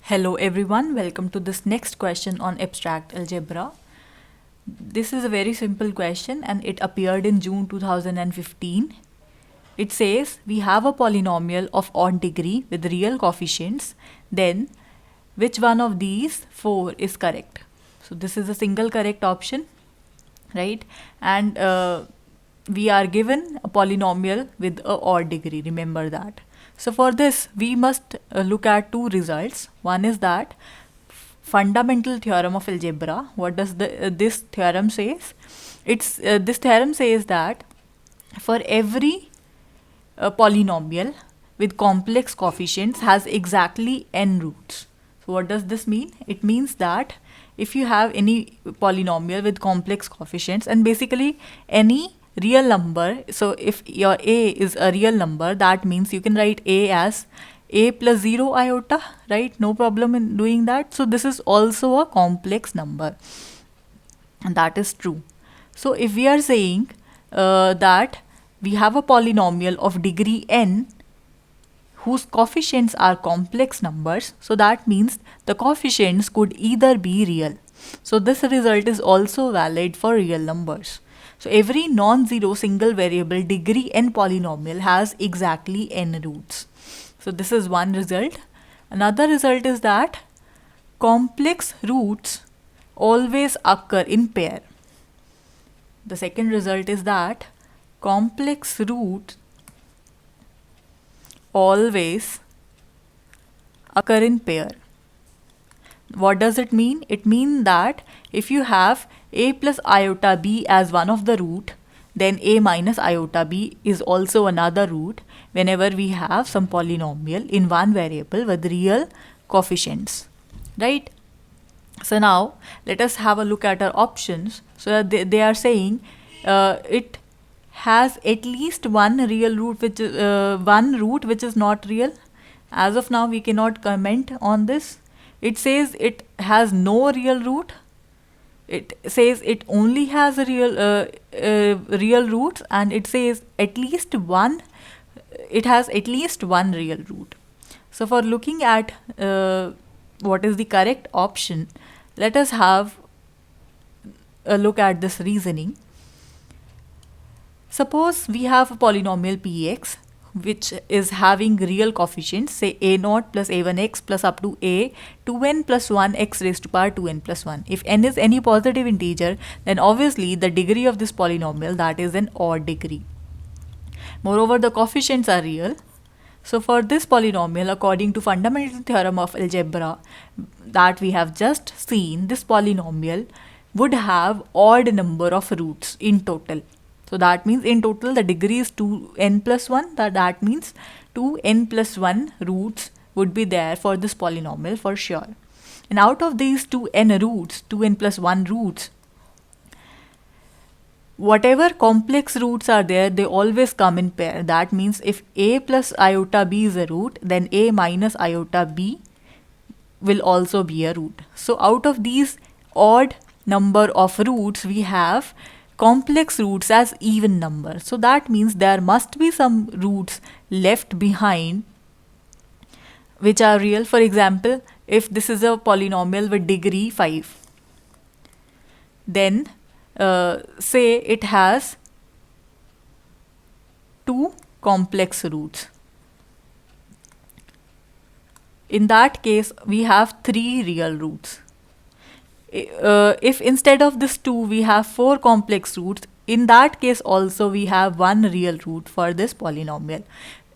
Hello everyone, welcome to this next question on abstract algebra. This is a very simple question and it appeared in June 2015. It says we have a polynomial of odd degree with real coefficients, then which one of these four is correct? So this is a single correct option, right? And we are given a polynomial with a odd degree, remember that. So for this, we must look at two results. One is that fundamental theorem of algebra. What does this theorem says? This theorem says that for every polynomial with complex coefficients has exactly n roots. So what does this mean? It means that if you have any polynomial with complex coefficients and basically any real number, so if your a is a real number, that means you can write a as a plus 0 iota, right? No problem in doing that. So this is also a complex number, and that is true. So if we are saying that we have a polynomial of degree n whose coefficients are complex numbers, so that means the coefficients could either be real. So this result is also valid for real numbers. So every non-zero single variable degree n polynomial has exactly n roots. So this is one result. Another result is that complex roots always occur in pair. The second result is that complex roots always occur in pair. What does it mean? It means that if you have a plus iota b as one of the root, then a minus iota b is also another root whenever we have some polynomial in one variable with real coefficients, right? So now let us have a look at our options. So they are saying it has at least one real root, one root which is not real. As of now, we cannot comment on this. It says it has no real root. It says it only has a real roots, and it says at least one. It has at least one real root. So for looking at what is the correct option, let us have a look at this reasoning. Suppose we have a polynomial px which is having real coefficients, say a0 plus a1x plus up to a 2n plus 1 x raised to power 2n plus 1. If n is any positive integer, then obviously the degree of this polynomial, that is an odd degree. Moreover, the coefficients are real. So for this polynomial, according to fundamental theorem of algebra that we have just seen, this polynomial would have odd number of roots in total. So that means in total the degree is 2n plus 1. That means 2n plus 1 roots would be there for this polynomial for sure. And out of these 2n roots, 2n plus 1 roots, whatever complex roots are there, they always come in pair. That means if a plus iota b is a root, then a minus iota b will also be a root. So out of these odd number of roots, we have complex roots as even number. So that means there must be some roots left behind which are real. For example, if this is a polynomial with degree 5, then say it has two complex roots. In that case, we have 3 real roots. If instead of this 2 we have 4 complex roots, in that case also we have 1 real root for this polynomial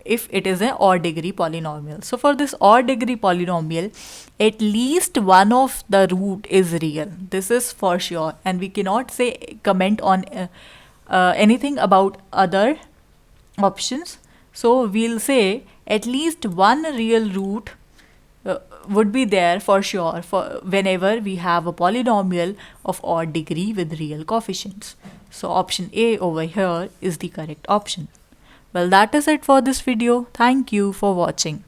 if it is an odd degree polynomial. So for this odd degree polynomial, at least one of the root is real. This is for sure, and we cannot say comment on anything about other options. So we'll say at least one real root would be there for sure for whenever we have a polynomial of odd degree with real coefficients. So option A over here is the correct option. Well, that is it for this video. Thank you for watching.